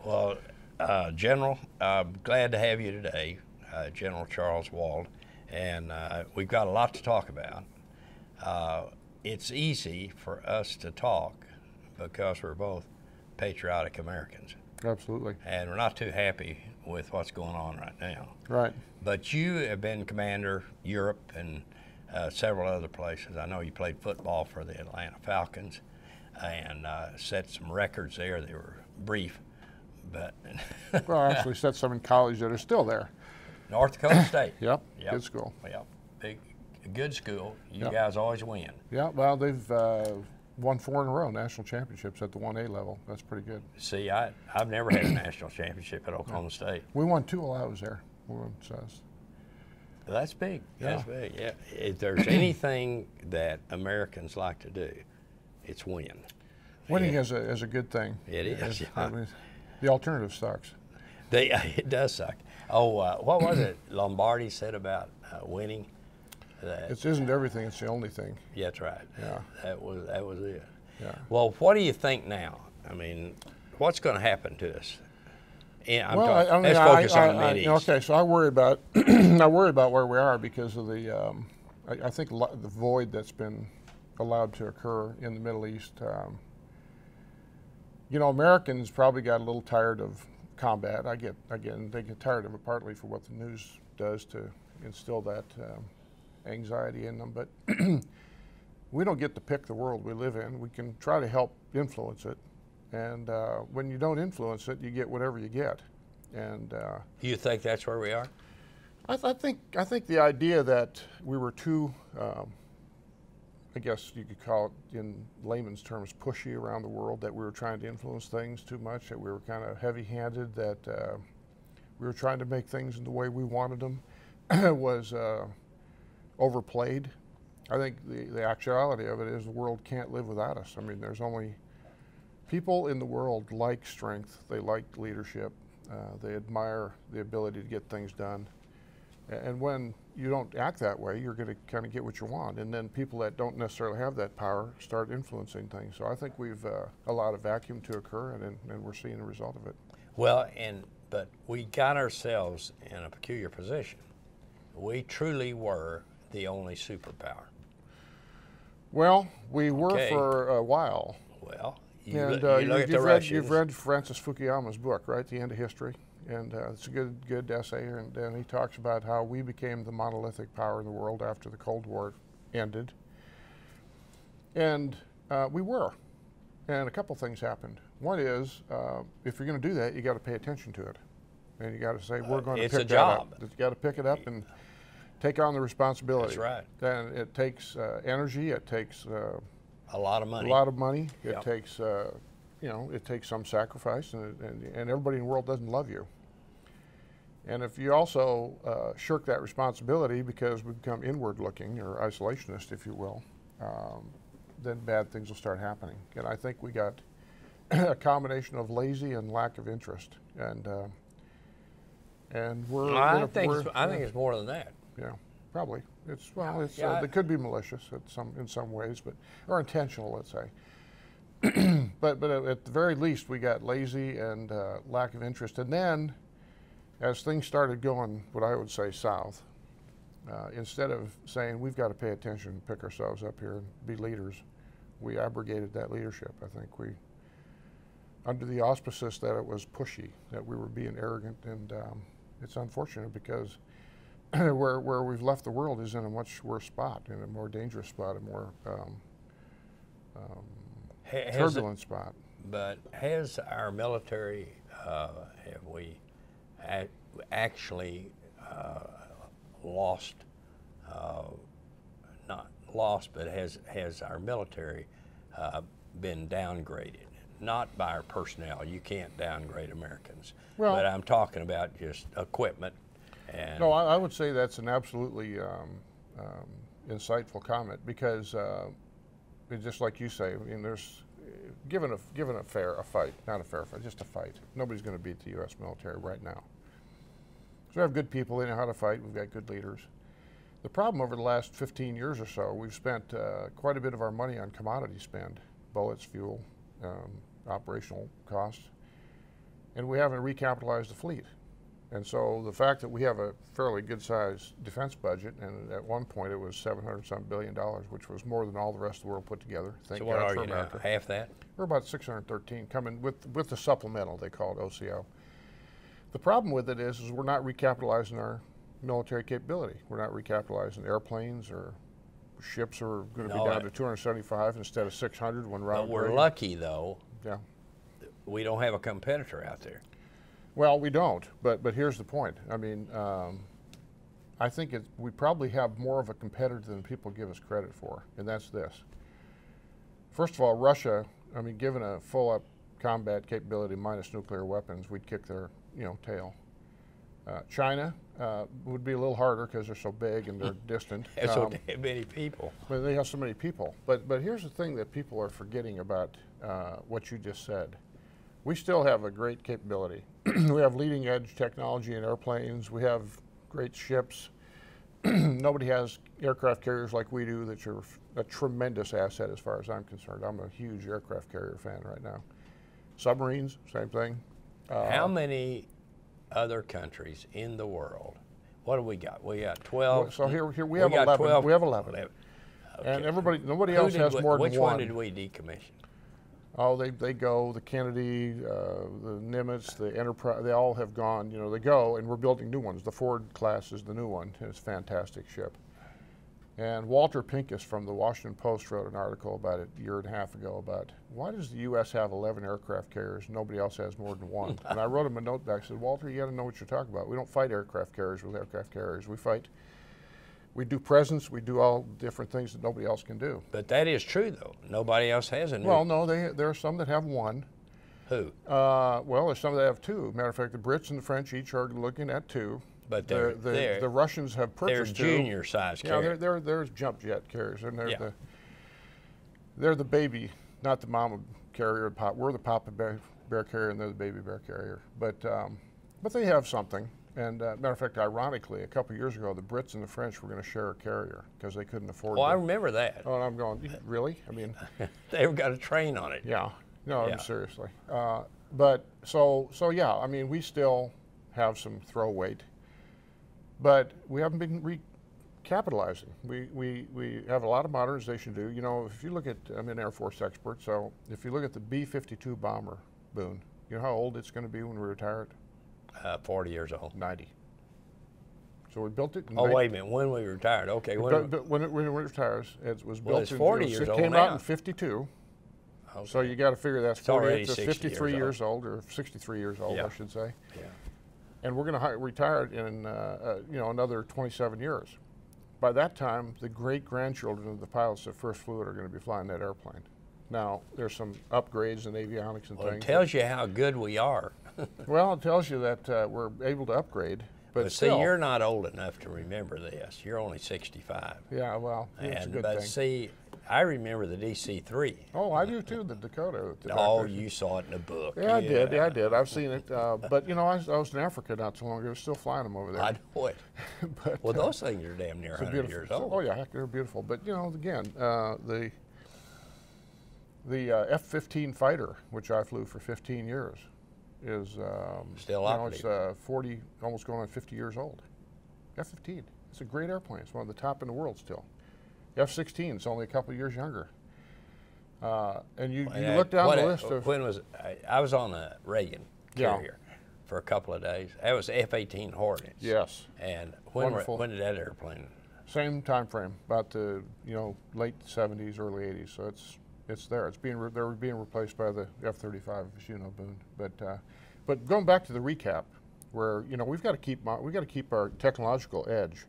Well, General, I'm glad to have you today, General Charles Wald, and we've got a lot to talk about. It's easy for us to talk because we're both patriotic Americans. Absolutely. And we're not too happy with what's going on right now. Right. But you have been commander Europe and several other places. I know you played football for the Atlanta Falcons and set some records there. They were brief, but Well, I actually set some in college that are still there. North Dakota State. Yep. Good school. Yep. Good school. You Yep. guys always win. Yeah. Well, they've won 4 in a row national championships at the 1A level. That's pretty good. See, I've never had a national championship at Oklahoma State. We won 2 while I was there. We won, so That's big. Yeah. That's big. Yeah. If there's anything that Americans like to do, it's win. winning is a good thing. It is. I mean, the alternative sucks. It does suck. Oh, what was it Lombardi said about winning? It isn't everything, it's the only thing. Yeah, that's right. Yeah. That was it. Yeah. Well, what do you think now? I mean, what's going to happen to us? Yeah, let's focus on the Mideast. Okay, so I worry about I worry about where we are because of the I think the void that's been allowed to occur in the Middle East. You know, Americans probably got a little tired of combat. They get tired of it partly for what the news does to instill that anxiety in them. But we don't get to pick the world we live in. We can try to help influence it. And when you don't influence it, you get whatever you get. And you think that's where we are? I think the idea that we were too, I guess you could call it in layman's terms, pushy around the world, that we were trying to influence things too much, that we were kind of heavy-handed, that we were trying to make things in the way we wanted them, was overplayed. I think the actuality of it is the world can't live without us. I mean, there's only people in the world like strength, they like leadership, they admire the ability to get things done. And when you don't act that way, you're going to kind of get what you want. And then people that don't necessarily have that power start influencing things. So I think we've allowed a vacuum to occur, and we're seeing the result of it. Well, but we got ourselves in a peculiar position. We truly were the only superpower. Well, we were for a while. Well, you look at the Russians. You've read Francis Fukuyama's book, right? The End of History. And it's a good essay, and he talks about how we became the monolithic power in the world after the Cold War ended. And we were. And a couple things happened. One is, if you're going to do that, you got to pay attention to it. And you got to say, we're going to pick that up. You got to pick it up and take on the responsibility. That's right. Then it takes energy, it takes a lot of money. It takes you know, it takes some sacrifice, and everybody in the world doesn't love you. And if you also shirk that responsibility because we become inward-looking, or isolationist, if you will, then bad things will start happening. And I think we got a combination of lazy and lack of interest, and we're. I think it's more than that. Yeah, probably. It could be malicious in some ways, or intentional, let's say. but at the very least, we got lazy and lack of interest. And then, as things started going, what I would say south, instead of saying we've got to pay attention and pick ourselves up here and be leaders, we abrogated that leadership. I think we, under the auspices that it was pushy, that we were being arrogant, and it's unfortunate because where we've left the world is in a much worse spot, in a more dangerous spot, a more turbulent spot. But has our military, have we actually lost, not lost, but has our military been downgraded? Not by our personnel. You can't downgrade Americans. Well, but I'm talking about just equipment. And no, I would say that's an absolutely insightful comment, because just like you say, I mean, there's given a fight, not a fair fight, just a fight. Nobody's going to beat the U.S. military right now. So we have good people, they know how to fight. We've got good leaders. The problem over the last 15 years or so, we've spent quite a bit of our money on commodity spend, bullets, fuel, operational costs. and we haven't recapitalized the fleet. And so the fact that we have a fairly good-sized defense budget, and at one point it was $700-some billion, which was more than all the rest of the world put together. Thank So what God are for you America. now? Half that? We're about 613, coming with the supplemental, they call it OCO. The problem with it is we're not recapitalizing our military capability. We're not recapitalizing airplanes, or ships are going to be down to 275 instead of 600 when Ronald But we're Reagan. lucky, though. Yeah. We don't have a competitor out there. Well, we don't, but here's the point. I mean, I think we probably have more of a competitor than people give us credit for, and that's this. First of all, Russia, I mean, given a full-up combat capability minus nuclear weapons, we'd kick their, tail. China would be a little harder because they're so big and they're distant. There's so damn many people. But they have so many people. But here's the thing that people are forgetting about what you just said. We still have a great capability. We have leading edge technology in airplanes. We have great ships. Nobody has aircraft carriers like we do that are a tremendous asset as far as I'm concerned. I'm a huge aircraft carrier fan right now. Submarines, same thing. How many other countries in the world? What do we got? We got 12. So here we have 11. 12. We have 11. Okay. And nobody else has more than one. Which one did we decommission? Oh, they go, the Kennedy, the Nimitz, the Enterprise, they all have gone, they go, and we're building new ones. The Ford class is the new one. It's a fantastic ship. And Walter Pickens from the Washington Post wrote an article about it a year and a half ago about why does the U.S. have 11 aircraft carriers and nobody else has more than one? And I wrote him a note back, said, Walter, you got to know what you're talking about. We don't fight aircraft carriers with aircraft carriers. We do presence, we do all different things that nobody else can do. But that is true, though. Nobody else has a new. Well, no, there are some that have one. Who? Well, there's some that have two. Matter of fact, the Brits and the French each are looking at two. But the Russians have purchased two. They're junior size carriers. Yeah, they're jump jet carriers, and they're the baby, not the mama carrier. We're the papa bear carrier, and they're the baby bear carrier. But they have something. And matter of fact, ironically, a couple of years ago, the Brits and the French were going to share a carrier because they couldn't afford it. Oh, I remember that. Oh, and I'm going, really? I mean, they've got a train on it. Yeah. No, yeah. Seriously. But so yeah, I mean, we still have some throw weight, but we haven't been recapitalizing. We have a lot of modernization to do. If you look at, I'm an Air Force expert, so if you look at the B-52 bomber, Boone, you know how old it's going to be when we retire it? 40 years old. 90. So we built it. Oh, wait a minute. When we retired? Okay. When it retires, it was built. It's 40 years old It came now. out in 52. Okay. So you got to figure that's 48 to 53 years old, or 63 years old, yeah. I should say. Yeah. And we're going to retire in another 27 years. By that time, the great-grandchildren of the pilots that first flew it are going to be flying that airplane. Now, there's some upgrades in avionics and things. It tells you how good we are. Well, it tells you that we're able to upgrade. But see, you're not old enough to remember this. You're only 65. Yeah, well, it's a good thing. But see, I remember the DC-3. Oh, I do too, the Dakota. Oh, you saw it in a book. Yeah, I did. Yeah, I did. I've seen it. But, I was in Africa not so long ago. Still flying them over there. I know it. But, well, those things are damn near 100 years old. Oh, yeah, heck, they're beautiful. But, again, the F-15 fighter, which I flew for 15 years, is still operating. It's 40, almost going on 50 years old. F-15. It's a great airplane. It's one of the top in the world still. F-16 is only a couple of years younger. And you look down the list of... When was I was on a Reagan carrier for a couple of days. That was F-18 Hornets. Yes. And when did that airplane? Same time frame, about the late 70s, early 80s. So it's there. They're being replaced by the F-35, as you know, Boone. But going back to the recap, where we've got to keep our technological edge.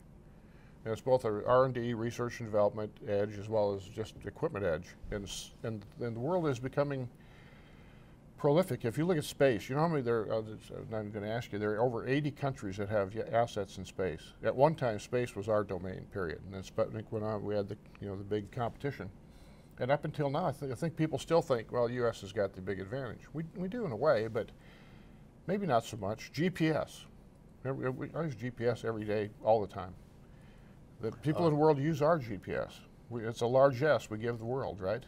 And it's both our R&D, research and development edge, as well as just equipment edge. And the world is becoming prolific. If you look at space, you know how many there are, I'm going to ask you, there are over 80 countries that have assets in space. At one time, space was our domain, period. And then Sputnik went on, we had the big competition. And up until now, I think people still think, well, the U.S. has got the big advantage. We do in a way, but maybe not so much. GPS. I use GPS every day, all the time. The people in the world use our GPS. It's a largesse we give the world, right?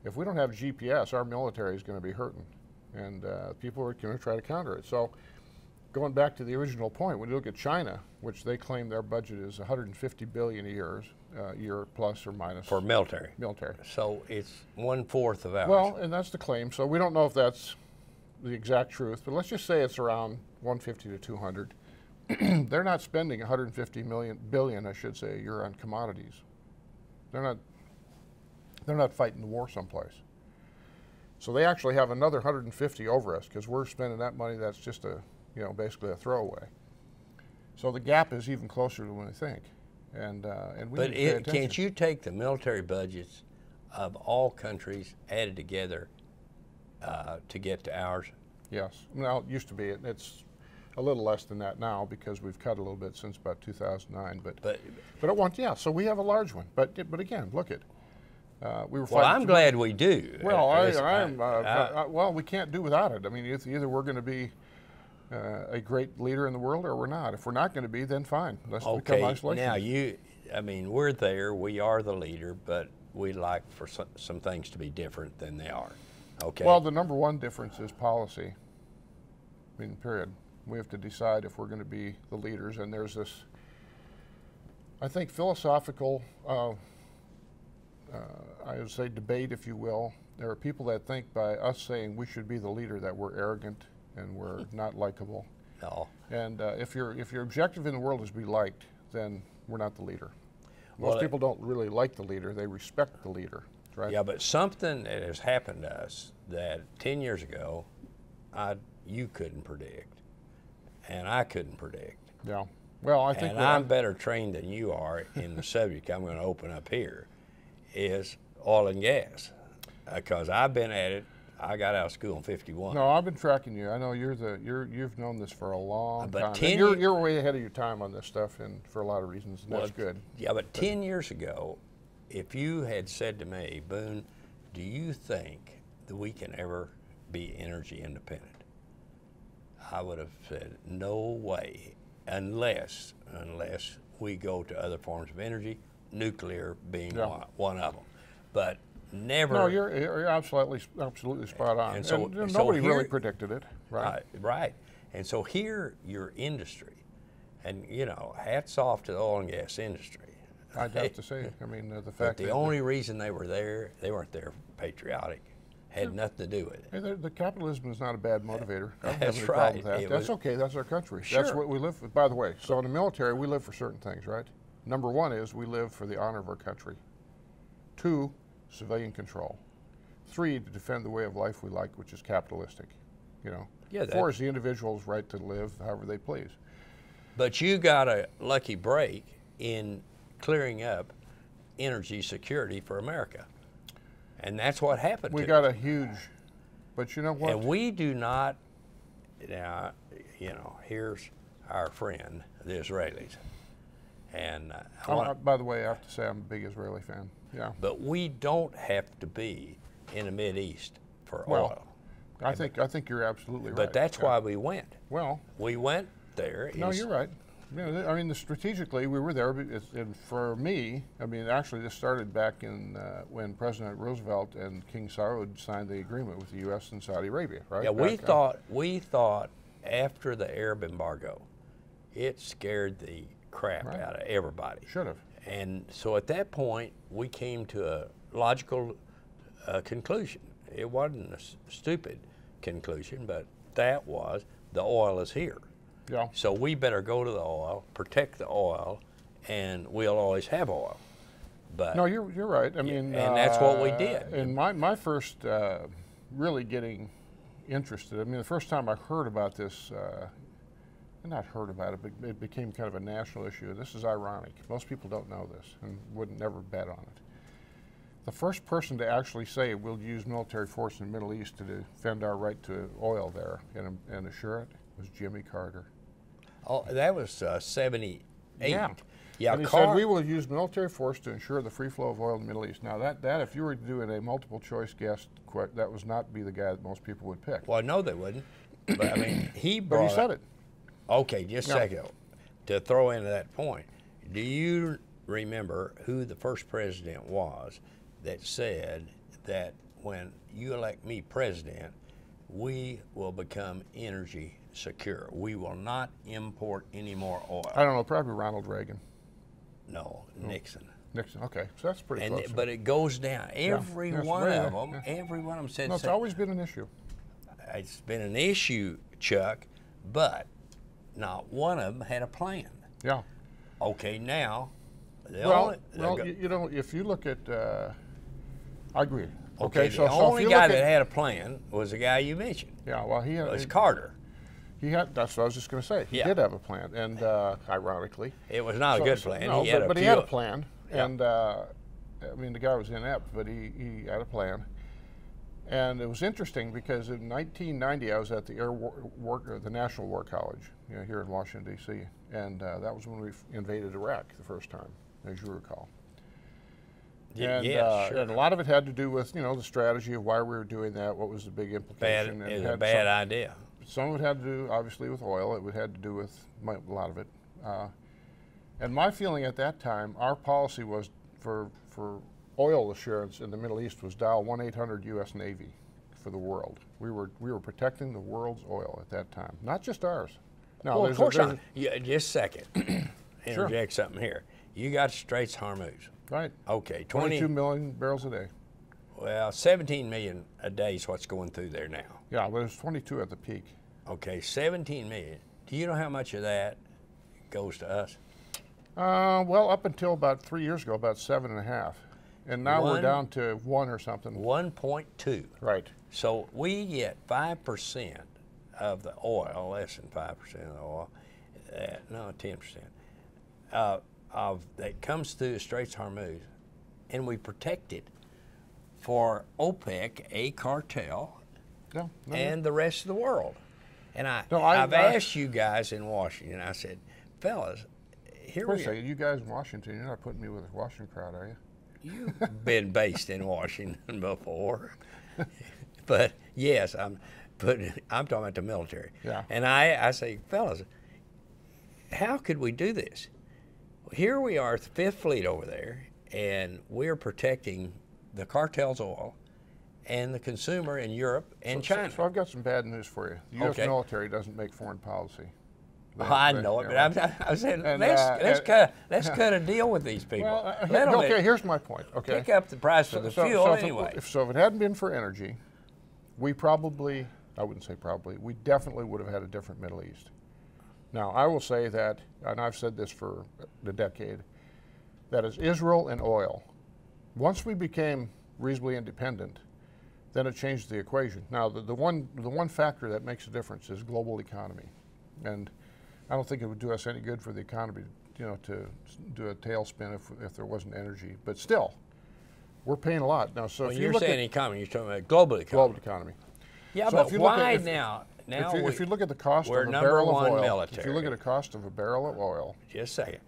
If we don't have GPS, our military is going to be hurting. and people are going to try to counter it. So, going back to the original point, when you look at China, which they claim their budget is 150 billion a year plus or minus For military. military. So it's 1/4 of ours. Well, and that's the claim. So we don't know if that's the exact truth, but let's just say it's around 150 to 200. They're not spending 150 billion, I should say, a year on commodities. They're not fighting the war someplace. So they actually have another 150 over us because we're spending that money that's just basically a throwaway. So the gap is even closer than we think. And we need to pay attention. Can't you take the military budgets of all countries added together to get to ours? Yes. Well, it used to be. It's a little less than that now because we've cut a little bit since about 2009. But at once, yeah. So we have a large one. But again, look at. We were. Well, I'm glad we do. Well, well, we can't do without it. I mean, either we're going to be a great leader in the world or we're not. If we're not going to be, then fine. Let's become isolationist. Now we're there. We are the leader, but we like for some things to be different than they are. Okay. Well, the number one difference is policy. I mean, period. We have to decide if we're going to be the leaders, and there's this, I think, philosophical, I would say, debate, if you will. There are people that think by us saying we should be the leader that we're arrogant and we're not likable. No. And if your objective in the world is to be liked, then we're not the leader. Most people don't really like the leader; they respect the leader, right? Yeah, but something that has happened to us that 10 years ago, you couldn't predict, and I couldn't predict. Yeah. Well, I think. And I'm better trained than you are in the subject I'm going to open up here, is oil and gas, because I've been at it. I got out of school in '51. No, I've been tracking you. I know you've known this for a long time. But and you're way ahead of your time on this stuff, and for a lot of reasons, and that's good. Yeah, but 10 years ago, if you had said to me, Boone, do you think that we can ever be energy independent? I would have said no way, unless we go to other forms of energy, nuclear being one of them. But never. No, you're absolutely spot on. And so nobody really predicted it, right? Right. And so here, your industry, and hats off to the oil and gas industry. I'd have to say, I mean, the fact that the only reason they were there, they weren't there patriotic. Had nothing to do with it. Hey, the capitalism is not a bad motivator. I don't have any right. problem with that. That's okay. That's our country. Sure. That's what we live for. By the way, so in the military, we live for certain things, right? Number one is we live for the honor of our country. 2, civilian control. 3, to defend the way of life we like, which is capitalistic. Yeah, 4 is the individual's right to live however they please. But you got a lucky break in clearing up energy security for America. And that's what happened. We got a huge, but you know what? And we do not, now, here's our friend, the Israelis. And by the way, I have to say I'm a big Israeli fan. Yeah. But we don't have to be in the Mideast for oil. oil. I think you're absolutely right. But that's why we went. Well, we went there. No, you're right. I mean, strategically, we were there. And for me, I mean, actually, this started back in when President Roosevelt and King Saud signed the agreement with the U.S. and Saudi Arabia, right? Yeah, we thought after the Arab embargo, it scared the crap out of everybody. Should have. And so at that point, we came to a logical conclusion. It wasn't a stupid conclusion, but that was the oil is here. Yeah. So we better go to the oil, protect the oil, and we'll always have oil. But no, you're right. I mean, and that's what we did. And my first really getting interested. I mean, the first time I heard about this, not heard about it, but it became kind of a national issue. This is ironic. Most people don't know this and would never bet on it. The first person to actually say we'll use military force in the Middle East to defend our right to oil there and assure it was Jimmy Carter. Oh, that was 78. Yeah, and he said we will use military force to ensure the free flow of oil in the Middle East. Now that if you were doing a multiple choice guess, that would not be the guy that most people would pick. Well, I know they wouldn't, but I mean but he said it. Okay, just a second. To throw into that point, do you remember who the first president was that said that when you elect me president, we will become energy secure. We will not import any more oil. I don't know, probably Ronald Reagan. No, Nixon. Nixon, okay, so that's pretty close. But it goes down. Every one of them, every one of them said. No, it's always been an issue. It's been an issue, Chuck, but not one of them had a plan. Yeah. Okay, now. Well, you know, if you look at, I agree. Okay, so the only guy that at, had a plan was the guy you mentioned. Yeah, well, he had. It was Carter. He had. That's what I was just going to say. He did have a plan, and ironically, it was not a good plan. No, but he had a plan, and I mean, the guy was inept, but he had a plan. And it was interesting because in 1990, I was at the the National War College, here in Washington D.C., and that was when we invaded Iraq the first time, as you recall. And, sure. And a lot of it had to do with, the strategy of why we were doing that, what was the big implication. It was a bad idea. Some of it had to do, obviously, with oil. It had to do with a lot of it. And my feeling at that time, our policy was for oil assurance in the Middle East was dial 1-800 U.S. Navy for the world. We were protecting the world's oil at that time, not just ours. Now, well, of course not. Just a second. Interject something here. You got Straits Hormuz. Right. Okay. 22 million barrels a day. Well, 17 million a day is what's going through there now. Yeah, but it was 22 at the peak. Okay, 17 million. Do you know how much of that goes to us? Well, up until about 3 years ago, about 7.5. And now we're down to 1 or something. 1.2. Right. So we get 5% of the oil, less than 5% of the oil, no, 10%, that comes through the Straits Hormuz, and we protect it for OPEC, a cartel, and the rest of the world. And I've asked you guys in Washington, I said, fellas, here we are. You guys in Washington, you're not putting me with a Washington crowd, are you? You've been based in Washington before. But yes, I'm talking about the military. Yeah. And I say, fellas, how could we do this? Here we are, the Fifth Fleet over there, and we're protecting the cartel's oil and the consumer in Europe and China. So I've got some bad news for you. The U.S. military doesn't make foreign policy. I know it, but I'm saying let's cut a deal with these people. Well, here's my point. Okay, pick up the price for the fuel anyway. So if it hadn't been for energy, we probably, I wouldn't say probably, we definitely would have had a different Middle East. Now, I will say that, and I've said this for a decade, that is Israel and oil. Once we became reasonably independent, then it changed the equation. Now, the one factor that makes a difference is global economy, and I don't think it would do us any good for the economy, to do a tailspin if there wasn't energy. But still, we're paying a lot now. So when if you're saying economy, you're talking about global economy. Global economy. Yeah, so but why now? Now if you look at the cost of a barrel of oil, military. If you look at the cost of a barrel of oil, just a second,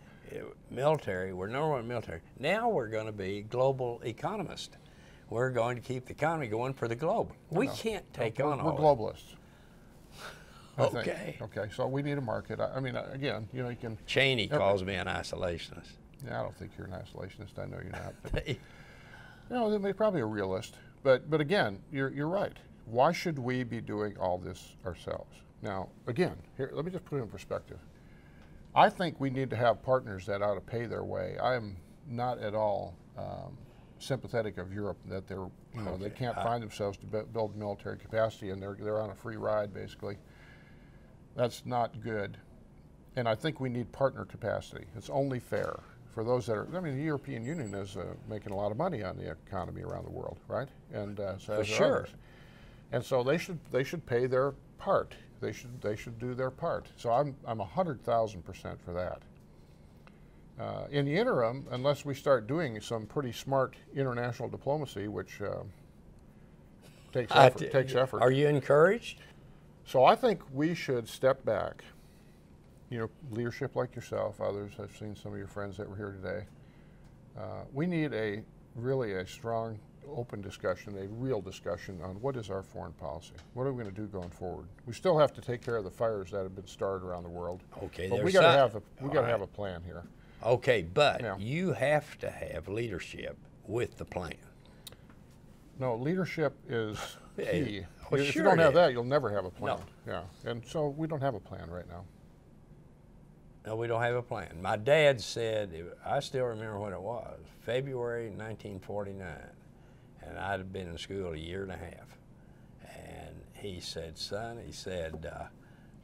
military. We're number one military. Now we're going to be global economists. We're going to keep the economy going for the globe. We can't take on all. We're globalists. Okay. Okay. So we need a market. I mean, again, you can. Cheney calls me an isolationist. Yeah, I don't think you're an isolationist. I know you're not. But, they're probably a realist. But again, you're right. Why should we be doing all this ourselves? Now, again, here, let me just put it in perspective. I think we need to have partners that ought to pay their way. I am not at all sympathetic of Europe that they can't find themselves to build military capacity, and they're on a free ride basically. That's not good, and I think we need partner capacity. It's only fair for those that are. I mean, the European Union is making a lot of money on the economy around the world, right? And so sure. And so they should pay their part. They should do their part. So I'm 100,000% for that. In the interim, unless we start doing some pretty smart international diplomacy, which takes effort. Are you encouraged? So I think we should step back. Leadership like yourself, others. I've seen some of your friends that were here today. We need really a strong, open discussion, a real discussion on what is our foreign policy. What are we going to do going forward? We still have to take care of the fires that have been started around the world. Okay, but we got to have a plan here. Okay, but you have to have leadership with the plan. No, leadership is key. Well, If you sure don't it have is. that, you'll never have a plan. No. Yeah, and so we don't have a plan right now. No, we don't have a plan. My dad said, I still remember when it was, February 1949, and I'd have been in school a year and a half. And he said, son, he said,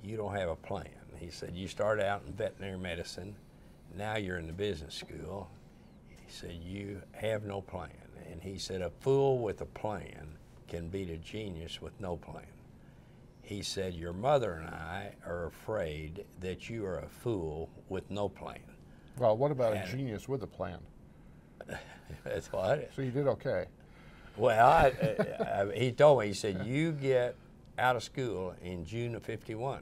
you don't have a plan. He said, you started out in veterinary medicine, now you're in the business school. He said, you have no plan. And he said, a fool with a plan can beat a genius with no plan. He said, your mother and I are afraid that you are a fool with no plan. Well, what about a genius with a plan? That's what? So you did okay. Well, he told me, he said, you get out of school in June of '51.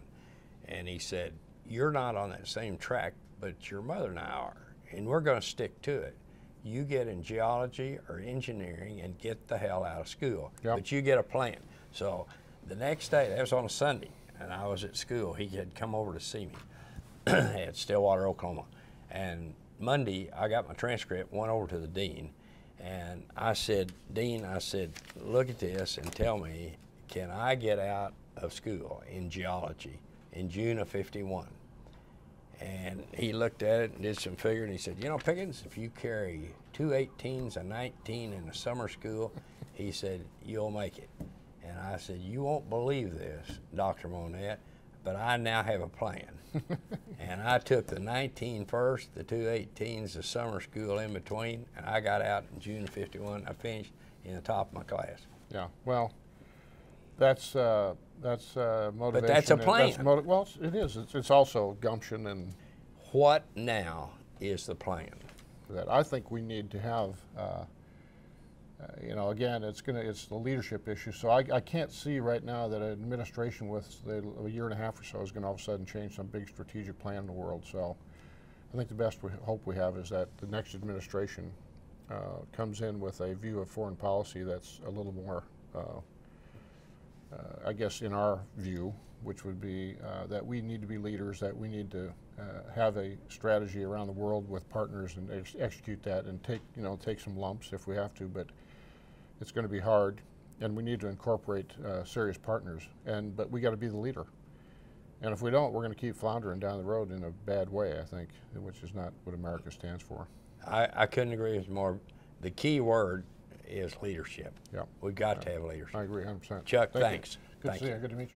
And he said, you're not on that same track, but your mother and I are, and we're going to stick to it. You get in geology or engineering and get the hell out of school. Yep. But you get a plan. So the next day, that was on a Sunday, and I was at school. He had come over to see me at Stillwater, Oklahoma. And Monday, I got my transcript, went over to the dean, and I said, Dean, I said, look at this and tell me, can I get out of school in geology in June of '51? And he looked at it and did some figuring, and he said, you know, Pickens, if you carry 2 18s, a 19 in the summer school, he said, you'll make it. And I said, you won't believe this, Dr. Monette, but I now have a plan. And I took the 19 first, the 2 18s, the summer school in between, and I got out in June of '51. I finished in the top of my class. Yeah, well, that's motivation. But that's a plan. Well, it is. It's also gumption and What now is the plan? that. I think we need to have, you know, again, it's the leadership issue. So I can't see right now that an administration with a year and a half or so is going to all of a sudden change some big strategic plan in the world. So I think the best hope we have is that the next administration comes in with a view of foreign policy that's a little more, I guess, in our view, which would be that we need to be leaders, that we need to have a strategy around the world with partners and execute that, and take some lumps if we have to, but it's going to be hard, and we need to incorporate serious partners. But we got to be the leader, and if we don't, we're going to keep floundering down the road in a bad way, I think, which is not what America stands for. I couldn't agree with more. The key word is leadership. Yeah, We've got to have leadership. I agree 100%. Chuck, Thank you. thanks. Good Thank to see you. you. Good to meet you.